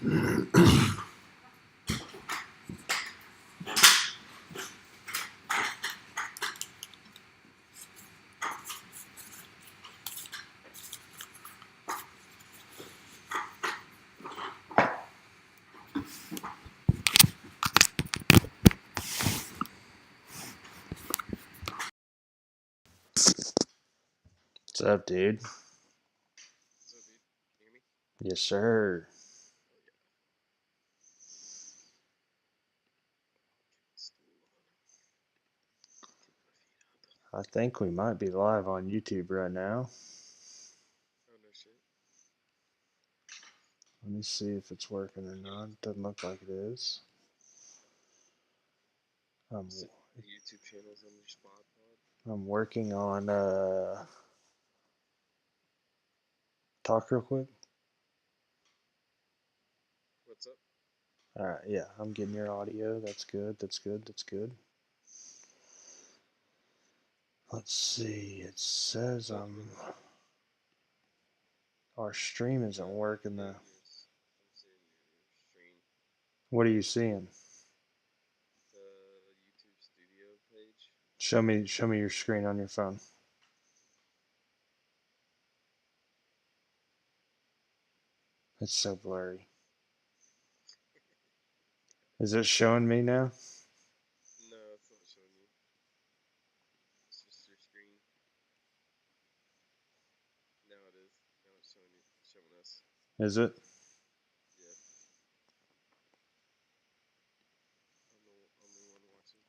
What's up, dude? What's up, dude? Can you hear me? Yes, sir. I think we might be live on YouTube right now. Oh, no shit. Let me see if it's working or not. It doesn't look like it is. The YouTube channel's under SPOD Pod. I'm working on talk real quick. What's up? All right, yeah, I'm getting your audio. That's good. That's good. That's good. Let's see. It says our stream isn't working though. I'm seeing your stream. What are you seeing? The YouTube studio page. Show me your screen on your phone. It's so blurry. Is it showing me now? No, it's not showing you. It's just your screen. Now it is. Now it's showing you. It's showing us. Is it? Yeah. I'm the only one watching.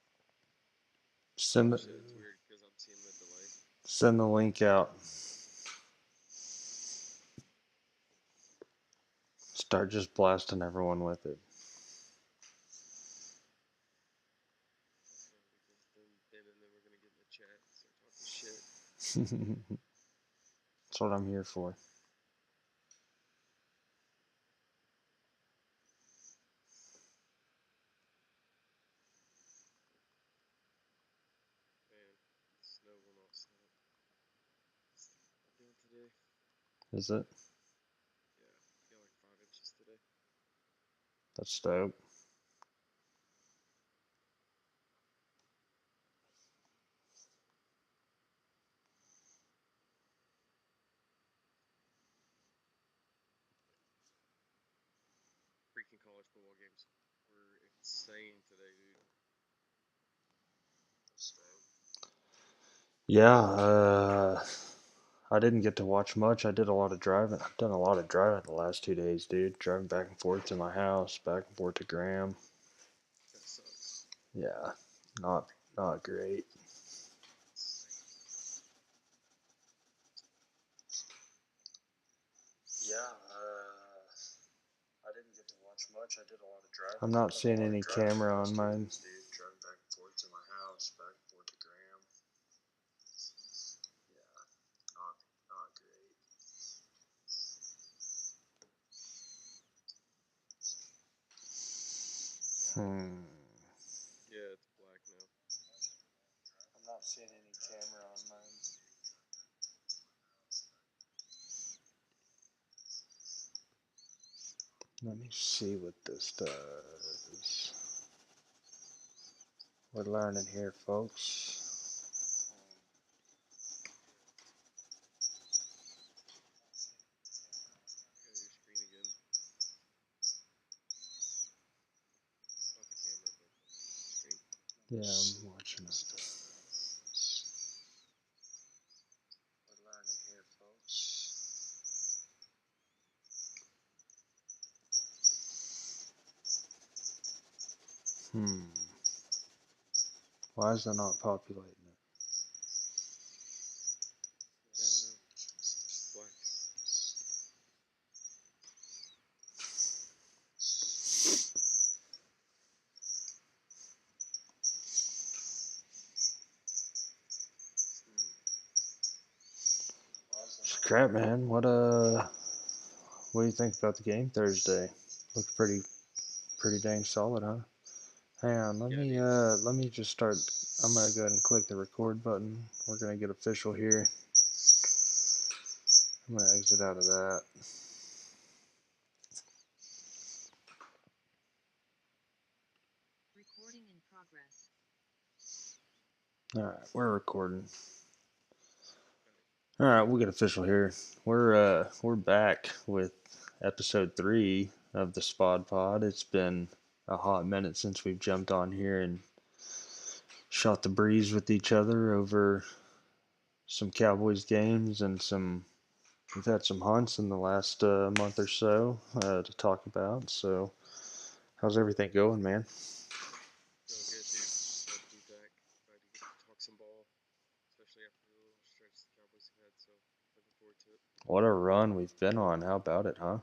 Send Oh the, shit, it's weird because I'm seeing the delay. send the link out. Start just blasting everyone with it. Because then we're gonna get in the chat and start talking shit. That's what I'm here for. Man, the snow will not stop. It's down today. Is it? Yeah, we got like 5 inches today. That's dope. Freaking college football games were insane today, dude. Yeah, I didn't get to watch much. I did a lot of driving. I've done a lot of driving the last 2 days, dude. Driving back and forth to my house, back and forth to Graham. That sucks. Yeah, not great. Yeah, I didn't get to watch much. I did a lot of driving. I'm not seeing any camera on mine. Dude, driving back and forth to my house, back and forth to Graham. Yeah, not great. Yeah, it's black now. I'm not seeing any camera on mine. Let me see what this does. We're learning here, folks. I got your screen again. Not the camera, but the screen. Yeah, I'm watching it. We're learning here, folks. Why is that not populating it? Yeah, I don't know. It's black. Crap, man. What do you think about the game Thursday? Looked pretty dang solid, huh? Hang on, let me just start. I'm gonna go ahead and click the record button. We're gonna get official here. I'm gonna exit out of that. All right, we're recording. Alright. All right, we'll get official here. We're back with episode 3 of the SPOD Pod. It's been a hot minute since we've jumped on here and shot the breeze with each other over some Cowboys games and some. We've had some hunts in the last month or so to talk about. So, how's everything going, man? Going good, dude. Glad to be back. Glad to get to talk some ball, especially after the little stretch the Cowboys have had. So looking forward to it. What a run we've been on. How about it, huh?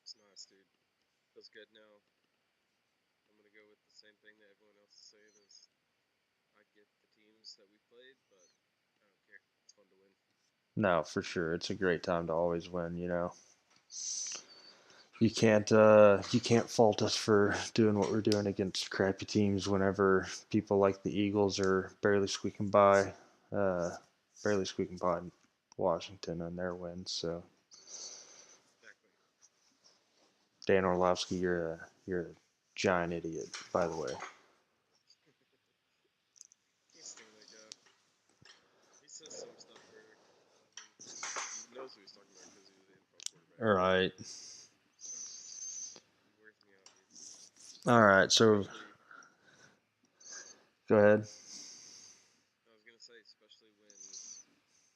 It's nice, dude. Feels good now. I'm gonna go with the same thing that everyone else is saying is I get the teams that we played, but I don't care. It's fun to win. No, for sure. It's a great time to always win, you know. You can't fault us for doing what we're doing against crappy teams whenever people like the Eagles are uh, barely squeaking by Washington and their wins. So Exactly. Dan Orlovsky, you're a giant idiot, by the way. Can't stand that guy. He says some stuff where, I mean, he knows who he's talking about because he was the NFL quarterback, All but right, he wears me out, dude. all right. So Especially, go ahead. I was gonna say, especially when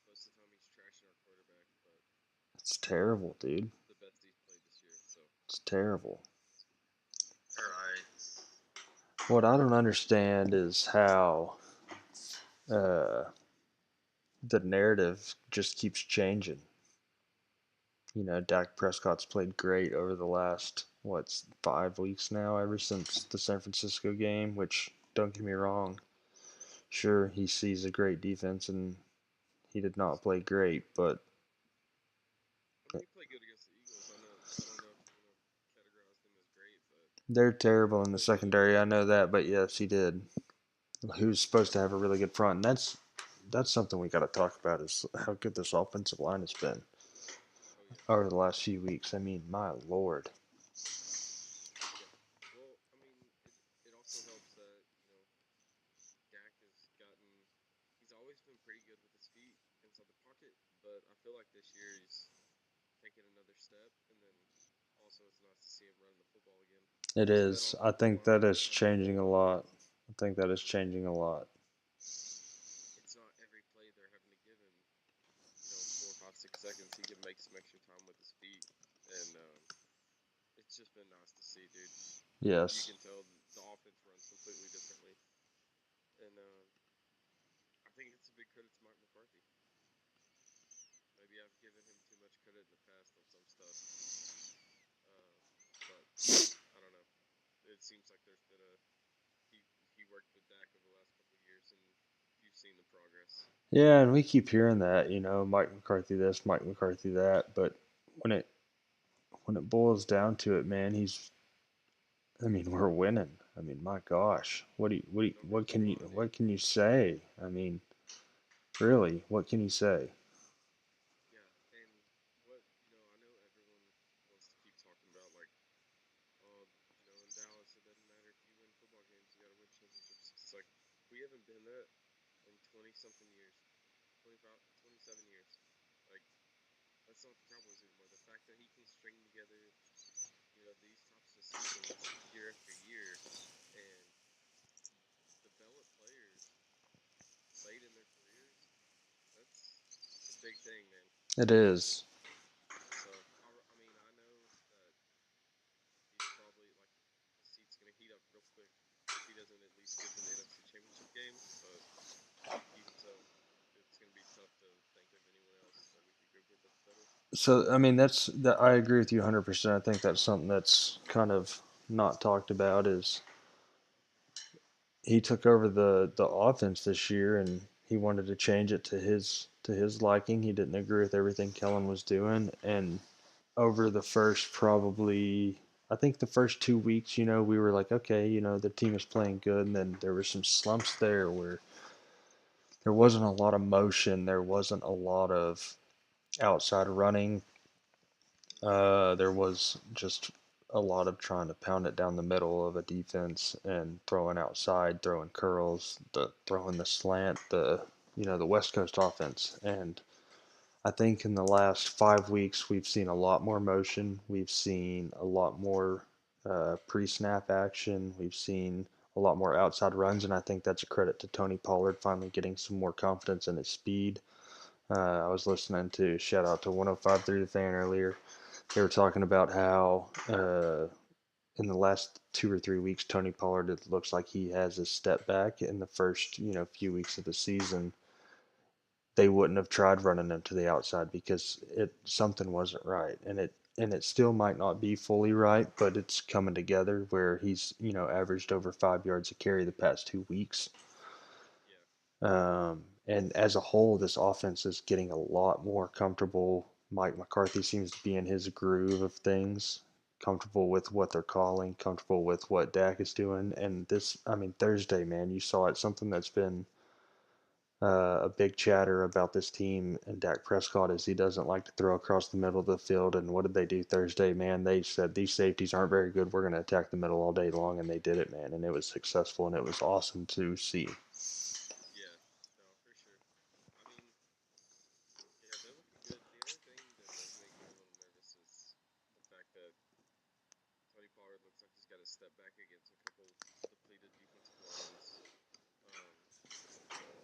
most of the time he's trashing our quarterback, but It's terrible, dude. the best he's played this year. So It's terrible. all right, What I don't understand is how uh, the narrative just keeps changing. You know, Dak Prescott's played great over the last, 5 weeks now, ever since the San Francisco game, which, don't get me wrong, sure, he sees a great defense and he did not play great, but I mean he played good against the Eagles. I don't know if you want to categorize them as great, but they're terrible he in the played good. secondary. I know that, but yes, he did. He was supposed to have a really good front, and that's something we got to talk about is how good this offensive line has been Oh yeah, over the last few weeks. I mean, my lord. yeah. Well, I mean it also helps that Dak has gotten. He's always been pretty good with his feet inside the pocket, but I feel like this year he's taking another step, and then also it's nice to see him running the football again. It So that is. I offensive think line that is is running the changing ball a well. lot. I think that is changing a lot. It's not every play they're having to give him, 4, 5, 6 seconds. He can make some extra time with his feet, and it's just been nice to see, dude. You Yes. can tell the offense runs completely differently, and I think it's a big credit to Mike McCarthy. Maybe I've given him too much credit in the past on some stuff, uh, but I don't know. It seems like there's been a he he worked with Dak over the last couple of years, and you've seen the progress. Yeah, and we keep hearing that, Mike McCarthy this, Mike McCarthy that, but when it when it boils down to it, man, I mean, we're winning. I mean, my gosh. Numbers don't lie, dude. what can you say? I mean, really, what can you say? Yeah, and what I know everyone wants to keep talking about like, oh, in Dallas, it doesn't matter if you win football games, you got to win championships. It's like we haven't been that in 20 something years, 25, 27 years. Like that's not the Cowboys anymore. The fact that he can string together, these types of seasons year after year and develop players late in their careers, that's a big thing, man. It is. So I mean, I know that he's probably like his seat's gonna heat up real quick if he doesn't at least get to the NFC Championship game. But you can tell it's gonna be tough to think of anyone else that we could go get that's better. So, I mean, I agree with you 100%. I think that's something that's kind of not talked about is he took over the offense this year and he wanted to change it to his liking. He didn't agree with everything Kellen was doing, and over the first probably I think the first 2 weeks, we were like, okay, the team is playing good, and then there were some slumps there where there wasn't a lot of motion, there wasn't a lot of outside running. There was just a lot of trying to pound it down the middle of a defense and throwing outside, throwing curls, throwing the slant, the West Coast offense. And I think in the last 5 weeks we've seen a lot more motion. We've seen a lot more pre-snap action. We've seen a lot more outside runs, and I think that's a credit to Tony Pollard finally getting some more confidence in his speed. I was listening to shout out to 105 through the fan earlier. They were talking about how in the last 2 or 3 weeks, Tony Pollard, it looks like he has a step back. In the first few weeks of the season, they wouldn't have tried running him to the outside because it something wasn't right, and it still might not be fully right, but it's coming together where he's averaged over 5 yards a carry the past 2 weeks. Yeah. And as a whole, this offense is getting a lot more comfortable. Mike McCarthy seems to be in his groove of things, comfortable with what they're calling, comfortable with what Dak is doing. And this, I mean, Thursday, man, you saw it. Something that's been a big chatter about this team and Dak Prescott is he doesn't like to throw across the middle of the field. And what did they do Thursday, man? They said these safeties aren't very good. We're going to attack the middle all day long, and they did it, man. And it was successful, and it was awesome to see. Yeah. No, for sure. I mean, yeah, they're looking good. The only thing that does make me a little nervous is the fact that Tony Pollard looks like he's got to step back against a couple depleted defensive lines. Um,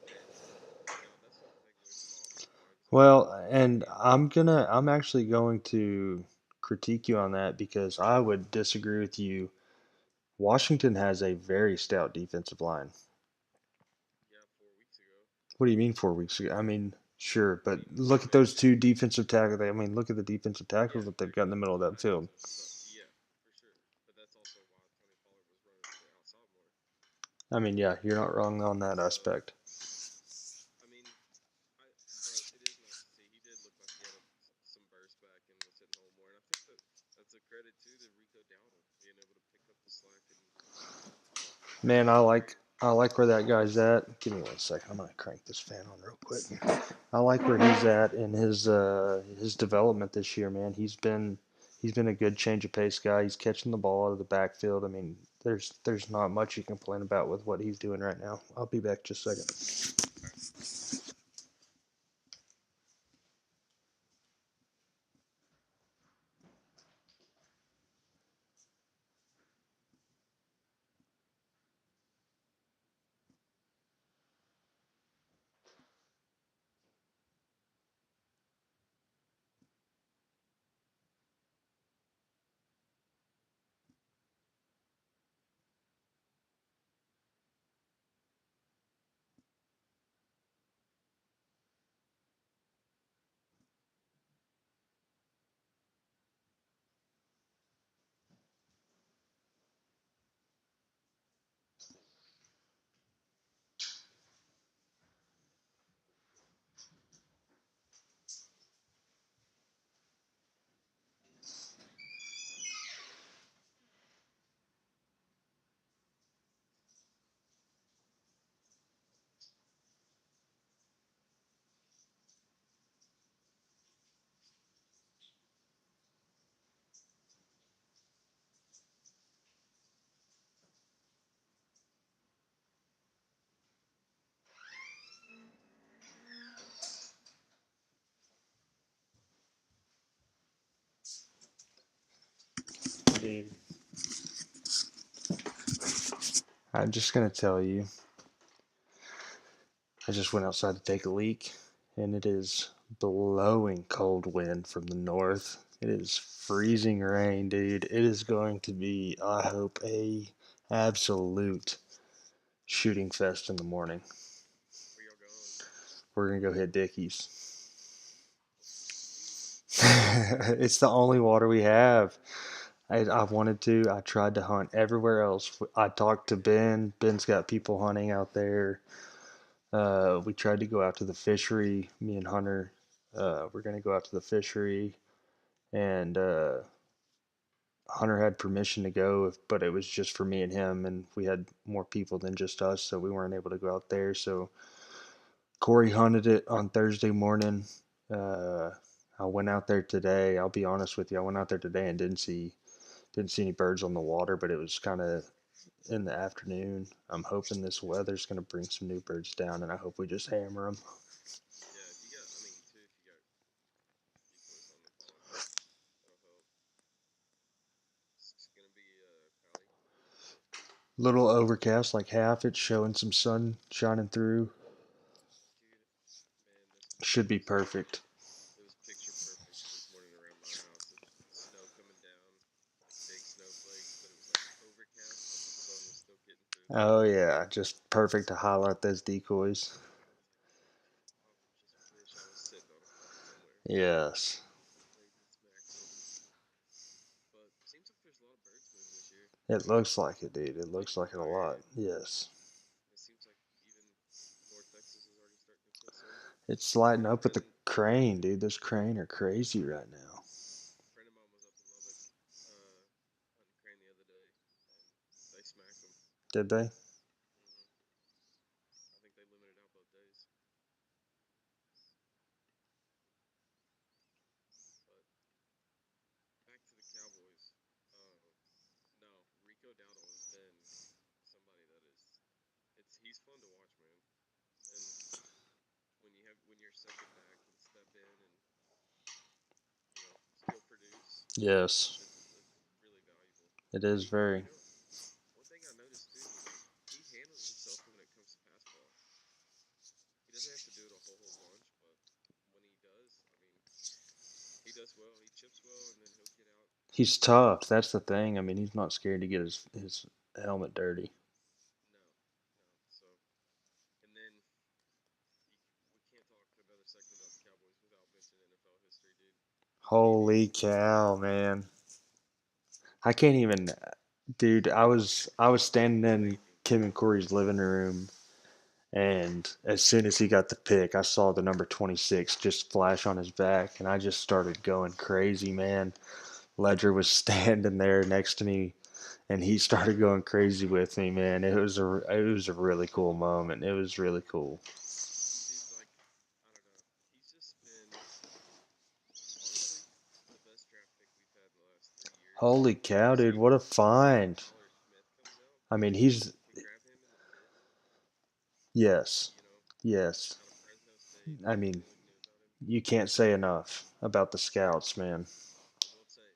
and that's not to take away from the offensive line because I think Well, they're doing a good and job. I'm actually going to critique you on that because I would disagree with you. Washington has a very stout defensive line. Yeah, 4 weeks ago. What do you mean 4 weeks ago? I mean, sure, I but mean, look at those two defensive tackles. I mean, look at the defensive tackles yeah, that they've got in the middle of that I know. field. Yeah, for sure. But that's also why Tony Pollard was running to the outside more. I mean, yeah, you're not wrong on that So, aspect. I mean, I but it is nice to see. He did look like he had some burst back and was hitting home more. And I think that's a credit too to Rico Dowdle being able to pick up the slack and Man, I you know, like I like where that guy's at. Give me 1 second. I'm gonna crank this fan on real quick. I like where he's at in his development this year, man. He's been a good change of pace guy. He's catching the ball out of the backfield. I mean, there's not much you can complain about with what he's doing right now. I'll be back just a second. all right. Dude, I'm just gonna tell you, I just went outside to take a leak, and it is blowing cold wind from the north. It is freezing rain, dude. It is going to be, I hope, a absolute shooting fest in the morning. Where y'all going? We're gonna go hit Dickies. Oh, sweet. It's the only water we have. I wanted to. I tried to hunt everywhere else. I talked to Ben. Ben's got people hunting out there. We tried to go out to the fishery. Me and Hunter, we're gonna go out to the fishery, and Hunter had permission to go, but it was just for me and him, and we had more people than just us, so we weren't able to go out there. So Corey hunted it on Thursday morning. Uh, I went out there today. I'll be honest with you. I went out there today and Didn't see any birds on the water, but it was kind of in the afternoon. I'm hoping this weather's going to bring some new birds down, and I hope we just hammer them. Yeah, if you got, I mean, too, if you got decoys on the pond, that'll help. It's gonna be cloudy. Little overcast, like half. It's showing some sun shining through. Dude, man, Should be perfect. it was picture perfect this morning around my house. Snow coming down, big snowflakes, but it was like overcast, but the sun was still getting through there. Oh yeah, just perfect to highlight those decoys. I was like, I just wish I was sitting on a pond somewhere, Yes. laid this smack on them. But seems like there's a lot of birds moving this year. It looks like it, dude. It Like looks the like it a entire lot. area. Yes. It seems like even North Texas is already starting to kill some. It's lighting up with the And crane, dude. Those crane are crazy right now. a friend of mine was up in Lubbock hunting crane the other day, and they smacked them. Did they? I think they limited out both days. But back to the Cowboys. Uh, no, Rico Dowdle has been somebody that is he's fun to watch, man. And when your second back can step in and still produce, Yes. it's really valuable. It And is very. one thing I noticed too, he handles himself when it comes to pass block. He doesn't have to do it a whole bunch, but when he does, I mean, he does well. He chips well, and then he'll get out. He's tough. That's the thing. I mean, he's not scared to get his helmet dirty. No, no. So, and then we can't talk another second about the Cowboys without mentioning NFL history, dude. Holy DBs, cow, man! I can't even, dude. I was standing in amazing. Kim and Corey's living room, and as soon as he got the pick, I saw the number 26 just flash on his back, and I just started going crazy, man. Ledger was standing there next to me, and he started going crazy with me, man. It was a really cool moment. It was really cool. Dude, like, I don't know. He's just been, honestly, the best draft pick we've had in the last 3 years. Holy And cow, dude! What a we'll see if find! Tyler Smith comes out I mean, and he's can grab him in the fifth, yes, you know, yes. out of Fresno State. I Didn't mean, know anything about him. you can't say enough about the scouts, man. I will say,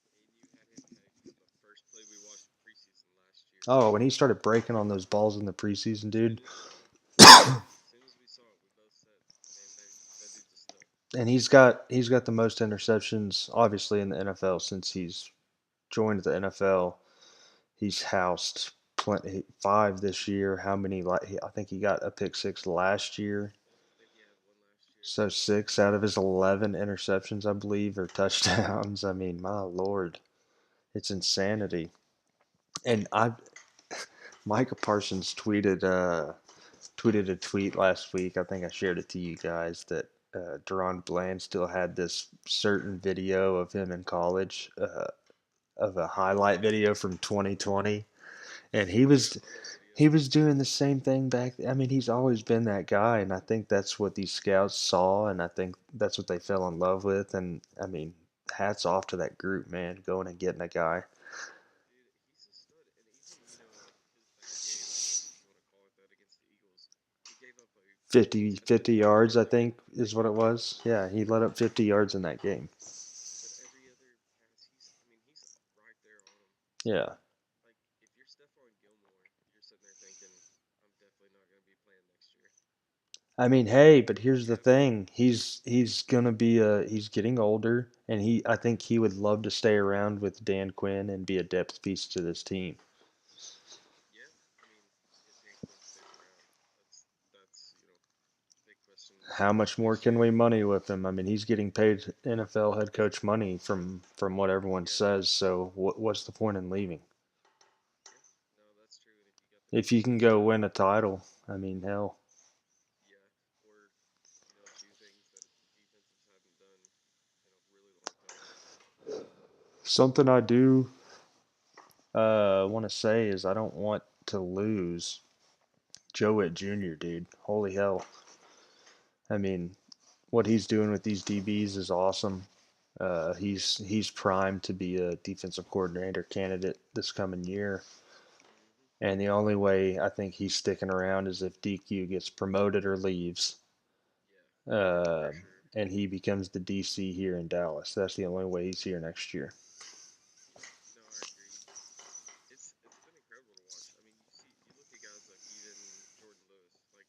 me and you had him pegged from the first play we watched in preseason last year. Oh, when he started breaking on those balls in the preseason, dude, As soon as we saw it, we both said, "Man, that dude's a stud." and he's got the most interceptions, obviously, in the NFL since he's joined the NFL. He's housed plenty, 5 this year. How many? I think he got a pick six last year. I think he had one last year. So 6 out of his 11 interceptions, I believe, are touchdowns. I mean, my lord, it's Yeah, insanity. And Micah Parsons tweeted a tweet last week. I think I shared it to you guys that Deron Bland still had this certain video of him in college, of a highlight video from 2020, and he yeah, I was saw that video. he was doing the same thing back. I mean, he's always been that guy, and I think that's what these scouts saw, and I think that's what they fell in love with. And I mean, hats off to that group, man, going and getting a guy. Dude, he's a stud. And even, like his bad game, I guess if you want to call it that, against the Eagles, he gave up a 50, 50 touchdown yards, I pass. think, is what it was. Yeah, he let up 50 yards in that game. But every other pass, I mean, he's right there on him. Yeah. Like, if you're Stephon Gilmore, you're sitting there thinking, I'm definitely not going to be playing next year. I mean, hey, but But here's the thing. He's getting older, and I think he would love to stay around with Dan Quinn and be a depth piece to this team. yeah, I mean, if Dan Quinn stays around, that's big question How much more next can year. we money with him? I mean, he's getting paid NFL head coach money from what everyone Yeah, says. So what's the point in leaving? yeah, no, that's true. And if you got the If you can pieces go to, win a title, I mean, hell, yeah, or do things that defenses haven't done in a really long time. something I do want to say is I don't want to lose Jowett Jr., dude. Holy hell! I mean, what he's doing with these DBs is awesome. He's primed to be a defensive coordinator candidate this coming year. Mhm. And the only way I think he's sticking around is if DQ gets promoted or leaves, Yeah, uh, for sure. and he becomes the DC here in Dallas. That's the only way he's here next year. No, I agree. It's been incredible to watch. I mean, you look at guys like even Jordan Lewis. Like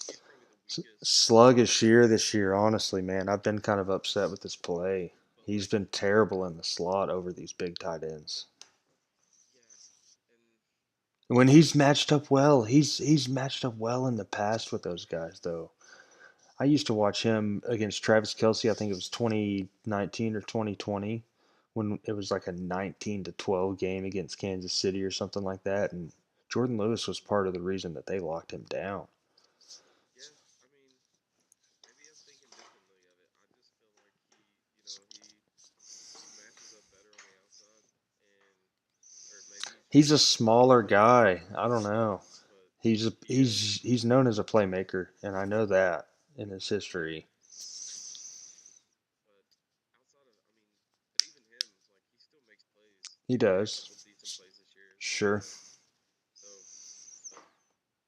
he's probably the weakest. Sluggish year this year, honestly, man. I've been kind of upset with his play. But He's like, been terrible in the slot over these big tight ends. yeah, and When I he's mean, matched up well, he's matched up well in the past with those guys, though. I used to watch him against Travis Kelsey. I think it was 2019 or 2020 when it was like a 19-12 game against Kansas City or something like that. And Jordan Lewis was part of the reason that they locked him down. yeah, I mean, maybe I'm thinking differently of it. I just feel like he matches up better on the outside, and or maybe he's just He's a better at blocking smaller on the outside. guy. I don't know. But He's he has, he's known as a playmaker, and I know that in his yeah. history. But outside of, I mean, but even him, like he still makes plays. He He made a does. couple decent plays this year. Sure. So, but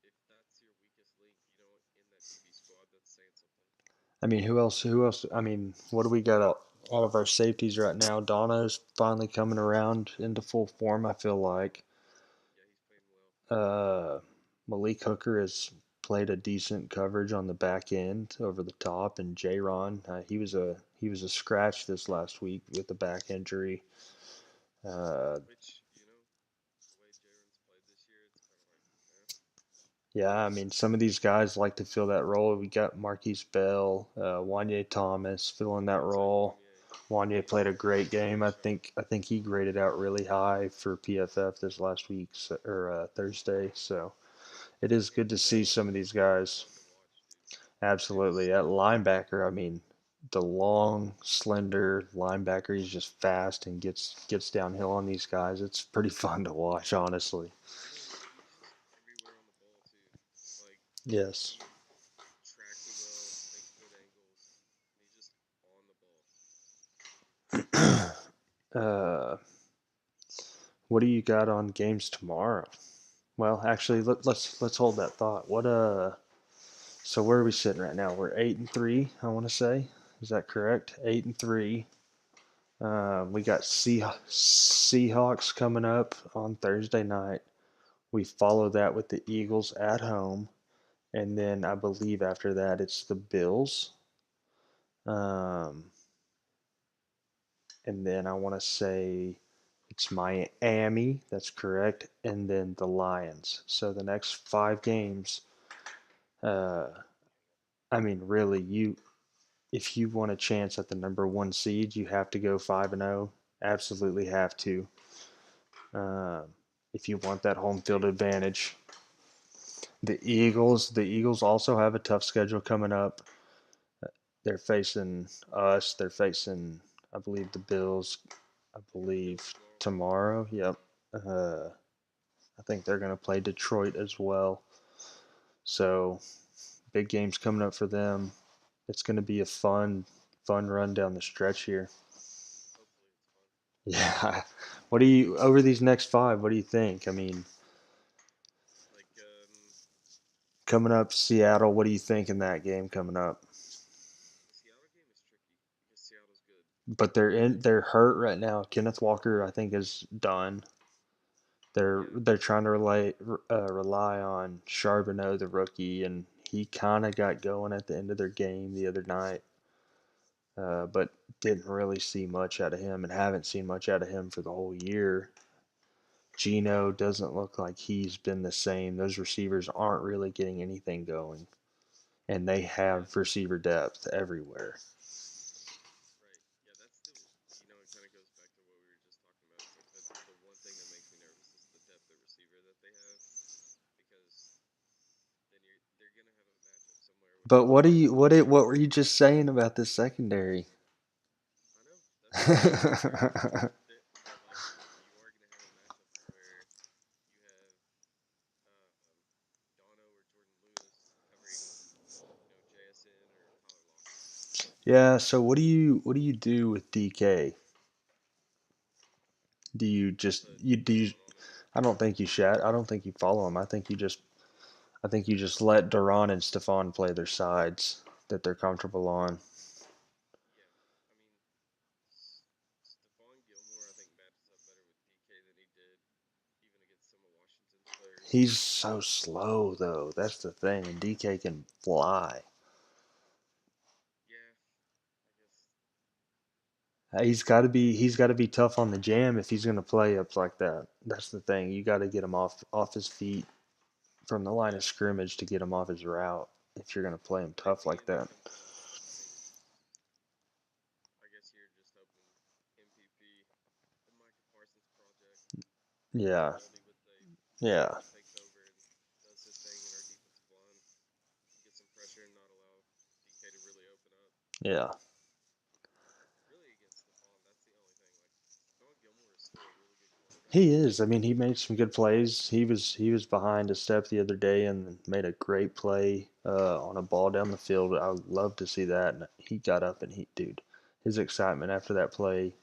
if that's your weakest link, in that DB squad, that's saying something. I mean, who else? Who else? I mean, what do we got out of our safeties right now? Dono's finally coming around into full form. I feel like Yeah, he's playing well. uh, Malik Hooker has played a decent coverage on the back end over the top, and J-Ron, he was a scratch this last week with the back injury. Uh, Which, the way Jaron's played this year, it's kind of like, yeah, I mean, some of these guys like to fill that role. We got Marquise Bell, Wanye Thomas filling that I'd say role. Wanye Wanya's played a been great game. I solid. think I think he graded out really high for PFF this last week or Thursday. So it is good to And see Bell some of these Bell's guys. fun to watch, dude. Absolutely, It's at linebacker, I mean, the long, slender linebacker. He's just fast and gets downhill on these guys. It's pretty fun to watch, honestly. and then he's just everywhere on the ball too. Like Yes. he tracks it well, makes good angles, and he's just on the ball. uh, what do you got on games tomorrow? Well, actually, let's hold that thought. So where are we sitting right now? We're 8-3. I want to say, is that correct? 8-3. We got Sounds right. Seahawks coming up on Thursday night. We follow that with the Eagles at home, and then I believe after that it's the Bills. Um, and then I want to say it's Miami. That's correct, and then the Lions. So the next 5 games. Uh, I mean, really, you if you want a chance at the number one seed, you have to go 5-0. Absolutely have to. Um, if you want that home field advantage. The Eagles also have a tough schedule coming up. They're facing us. They're facing, I believe, the Bills. I Yeah, Bills believe tomorrow. tomorrow. Yep. I think they're going to play Detroit as well. So big games coming up for them. It's going to be a fun run down the stretch here. Hopefully it's fun. Yeah. What do you over these next 5? What do you think? I mean, Like coming up Seattle. What do you think in that game coming up? the Seattle game is tricky because Seattle's good. But they're hurt right now. Kenneth Walker, I think, is done. Yeah, They're trying to rely on Charbonneau, the rookie, and he kind of got going at the end of their game the other night, but didn't really see much out of him, and haven't seen much out of him for the whole year. Gino doesn't look like he's been the same. Those receivers aren't really getting anything going, and they yeah, have receiver depth everywhere. right. Yeah, that's it kind of goes back to what we were just talking about. It's like the one thing that makes me nervous is the depth of receiver that they have because then they're gonna have a matchup somewhere with But what do you Jameson. what were you just saying about this secondary? I know that's what I'm saying. But like you are gonna have a matchup to where you have um, Dono or Jordan Lewis covering JSN or Tyler Lockett. Yeah. So what do you do with DK? Do you just But you do you? on it. I don't think you shat. I don't think you follow him. I think you just let Duran and Stefan play their sides that they're comfortable on. Yeah, I mean, Stephon Gilmore, I think matches up better with DK than he did even against some of Washington's players. He's so slow though. That's the thing. And DK can fly. Yeah, I guess. He's got to be tough on the jam if he's going to play up like that. That's the thing. You got to get him off his feet from the line of Yeah, scrimmage to get him off his route if you're going to play him and tough like being that that. kind of guy, I think I guess you're just hoping MPP, the Micah Parsons project, Yeah. Baldy would say, Yeah. takes over and does his thing in our defensive line, get some pressure and not allow DK to really open up. Yeah. Really against Stephon, that's the only thing. Like Stephon Gilmore is still a really good quarterback. He is. I mean, he made some good plays. He was behind a step the other day and made a great play on a ball down the field. I would love to see that. And he got up and dude, his excitement after that play.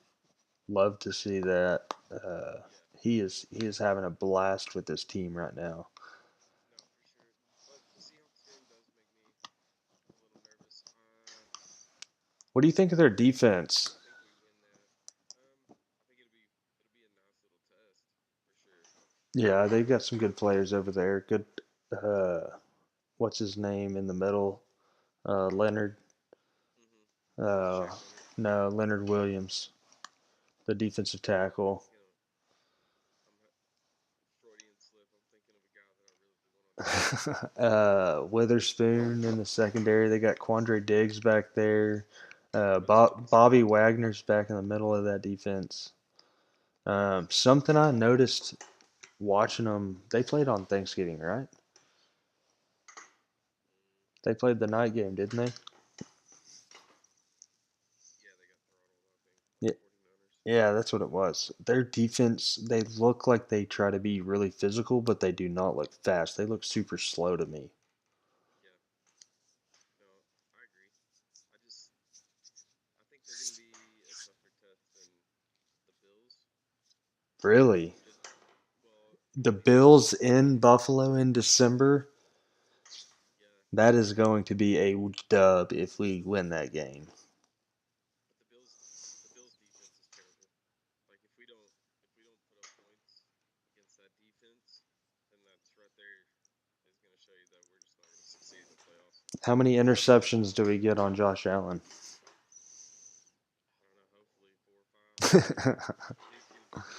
Love to see that. Yeah, He is having a blast with this team right now. no, for sure. But the Seahawks game does make me a little nervous. What do you think of their I defense? think we win that. I think it'll be a nice little test for sure. Yeah, they've got some good players over there. Good. What's his name in the middle? Leonard. Uh, Shaq Leonard. no, Leonard Williams, the defensive I'm tackle. thinking of Freudian slip. I'm thinking of a guy that I really want on defense. Witherspoon in the secondary. They got Quandre Diggs back there. That's what I was Bobby thinking. Wagner's back in the middle of that defense. Something I noticed watching them, they played on Thanksgiving, right? Mm, They played the night game, didn't they? yeah, they got throttled, I think, by Yeah, the 49ers. yeah, that's what it was. Their defense, they look like they try to be really physical, but they do not look fast. They look super slow to me. Yeah, no, I agree. I think they're going to be a tougher test than the Bills. Really? Just, well, The I think it's Bills in Buffalo in December, yeah, that is going to be a dub if we win that game. but the Bills defense is terrible. Like if we don't put up points against that defense, then that's right there is going to show you that we're just not going to succeed in the playoffs. How many interceptions do we get on Josh Allen? I don't know. Hopefully 4 or 5. He's going to be good.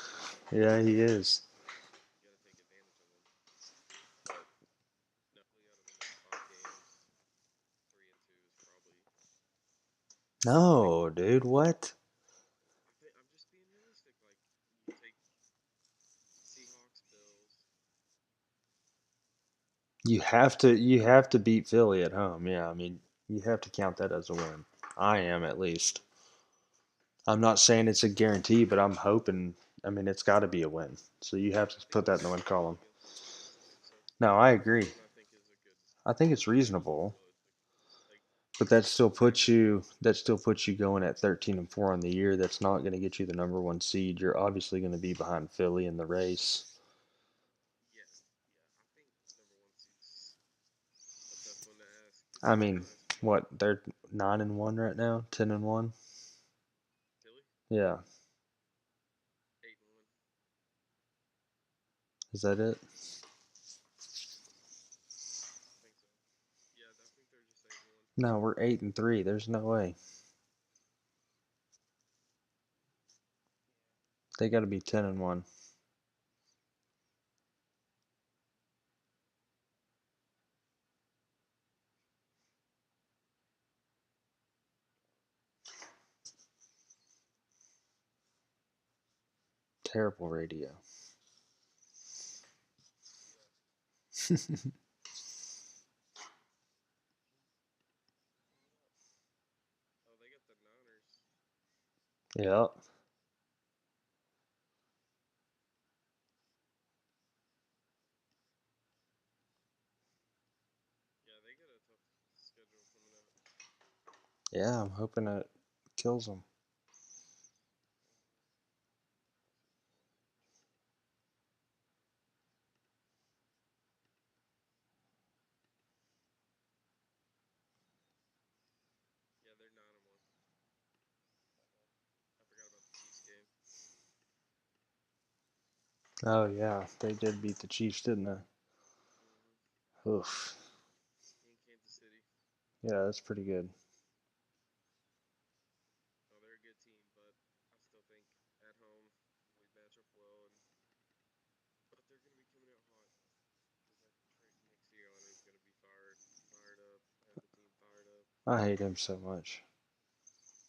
Yeah, he is. You got to take advantage of him. But no, out of the next 5 games, 3-2 is probably. I think No, dude, what? I'm just being realistic. Like you take Seahawks, Bills. You have to beat Philly at home. Yeah, I mean, you have to count that as a win. I am at least. Mm, I'm not saying it's a guarantee, but I'm hoping. I mean, it's got to be a win. So you have I to think put we that in the got win to go column. against the Seahawks. So No, I agree. 3-1, I think, is a good. I think it's Is reasonable. realistic. Like But that still puts you going at 13-4 on the year. That's not going to get you the number one seed. You're obviously going to be behind Philly in the race. yeah, yeah. I think number 1 seed's a tough one to ask. I To be mean, honest, but what they're 9-1 right now, 10-1. Philly Yeah, 8-1. is that it? I think so. Yeah, I think they're just 8-1. No, we're 8-3. There's no way. They got to be 10-1. Terrible radio. Yeah. Who's pulling up? Oh, they got the Niners. Yeah. Yeah, they got a tough schedule coming up. Yeah, I'm hoping it kills them. Yeah, they're 9-1. I forgot about the Chiefs game. Oh yeah, they did beat the Chiefs, didn't they? Mm-hmm. Oof. In Kansas City. Yeah, that's pretty good. Oh, they're a good team, but I still think at home we match up well, but they're going to be coming out hot because Nick Sirianni is going to be fired up, have the team fired up. I hate him so much.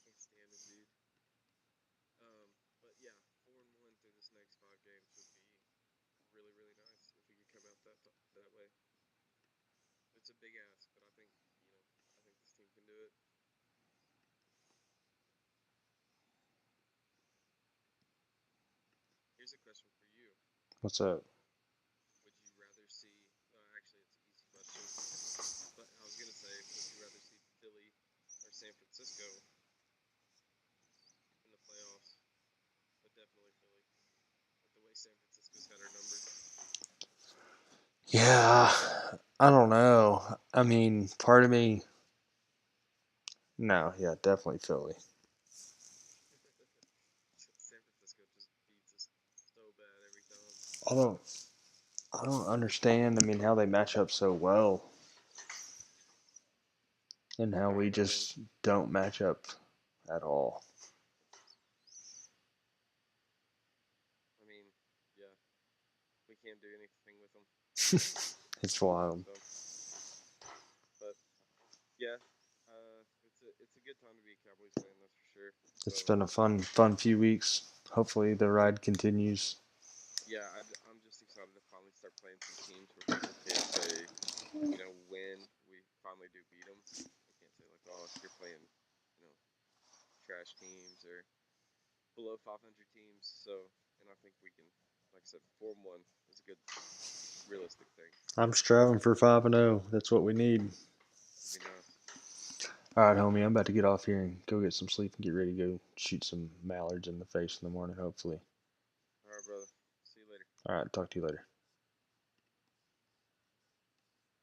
Can't stand him, dude. But yeah, 4-1 through this next 5 games would be really, really nice if we could come out that way. It's a big ask, but I think this team can do it. Here's a question for you. What's up? Would you rather see? Actually, it's an easy question. But I was gonna say, would you rather see Philly or San Francisco in the playoffs? But definitely Philly, with the way San Francisco's had our number. Yeah, I don't know. I mean, part of me. No, yeah, definitely Philly. San Francisco just beats us so bad every time. I don't. I don't understand. I mean, how they match up so well, and how we I mean, just don't match up at all. I mean, yeah, we can't do anything with them. It's wild. So, but yeah, it's a good time to be a Cowboys fan, that's for sure. So It's been a fun few weeks. Hopefully, the ride continues. yeah, I'm just excited to finally start playing some teams where people can say, when we finally do beat them, they can't say like, oh, you're playing, you know, trash teams or below 500 teams. So, and I think we can, like I said, 4-1 is a good realistic thing. I'm striving for 5-0. That's what we need. That'd be nice. All right, homie. I'm about to get off here and go get some sleep and get ready to go shoot some mallards in the face in the morning. Hopefully. All right, brother. See you later. All right. Talk to you later.